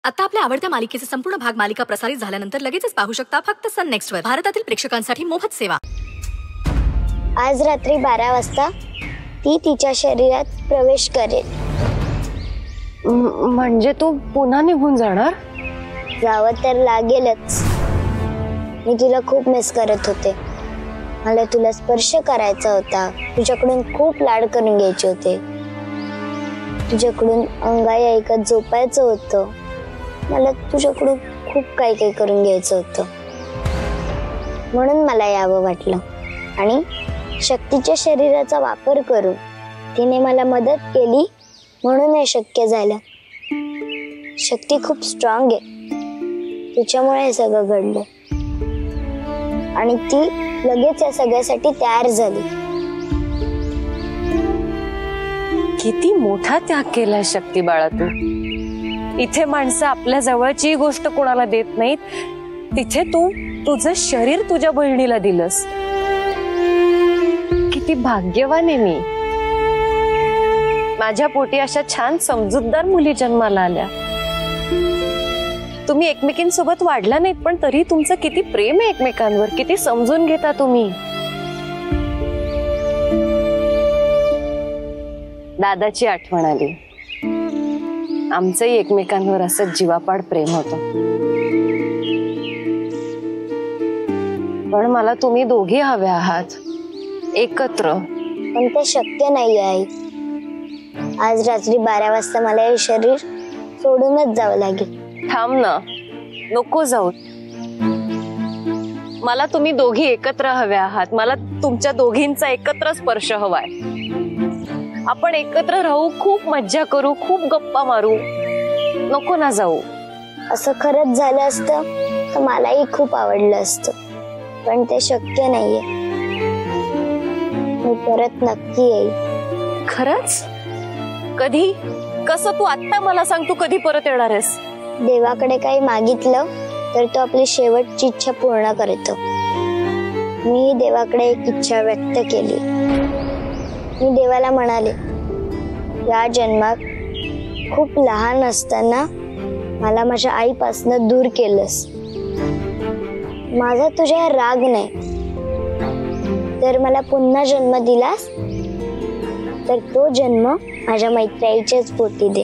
आता आपल्या आवडत्या मालिकेचे संपूर्ण भाग मालिका प्रसारित झाल्यानंतर लगेचच पाहू शकता फक्त सन नेक्स्ट वर। भारतातील प्रेक्षकांसाठी मोफत सेवा। आज रात्री 12 वाजता ती तिच्या शरीरात प्रवेश करेल। म्हणजे तू पुन्हा निघून जाणार? जावं तर लागेलच। मी तुला खूप मिस करत होते। मला तुला स्पर्श करायचा होता, तुझ्याकडून खूप लाड करून घ्यायचे होते, तुझ्याकडून अंगाई ऐकत झोपायचं होतं, मला तुझ्याकडून खूप काही करून घ्यायचं होतं। म्हणून मला यावं वाटलं आणि शक्तीच्या शरीराचा वापर करून तिने मला मदत केली, म्हणून हे शक्य झालं। शक्ती खूप स्ट्रॉंग आहे, तिच्यामुळे हे सगळं घडलं आणि ती लगेच या सगळ्यासाठी तयार झाली। किती मोठा त्याग केलाय शक्ती बाळा तू। इथे माणसं आपल्या जवळची गोष्ट कोणाला देत नाहीत, तिथे तू तुझं शरीर तुझ्या बहिणीला दिलंस। किती भाग्यवान आहे मी, माझ्या पोटी अशा छान समजूतदार मुली जन्माला आल्या। तुम्ही एकमेकींसोबत वाढला नाहीत, पण तरी तुमचं किती प्रेम आहे एकमेकांवर, किती समजून घेता तुम्ही। दादाची आठवण आली। आमचंही एकमेकांवर असं जीवापाड प्रेम होतं, पण मला तुम्ही दोघी हव्या आहात एकत्र। पण ते शक्य नाही आई। आज रात्री 12 वाजता मला हे शरीर सोडूनच जावं लागेल। थांब ना, नको जाऊ। मला तुम्ही दोघी एकत्र हव्या आहात, मला तुमच्या दोघींचा एकत्र स्पर्श हवाय। आपण एकत्र राहू, खूप मज्जा करू, खूप गप्पा मारू, नको ना जाऊ। असं खरंच झालं असतं तर मलाही खूप आवडलं असतं, पण ते शक्य नाहीये। मी परत नक्की येईल। खरंच? कधी? कसं? तू आत्ता मला सांग, तू कधी परत येणार आहेस? देवाकडे काही मागितलं तर तो आपली शेवटची इच्छा पूर्ण करतो। मी देवाकडे एक इच्छा व्यक्त केली। मी देवाला म्हणाले, या जन्मात खूप लहान असताना मला माझ्या आईपासून दूर केलंस। माझा तुझ्यावर राग नाही, तर मला पुन्हा जन्म दिलास तर तो जन्म माझ्या मैत्रिणीच्याच पोटी दे।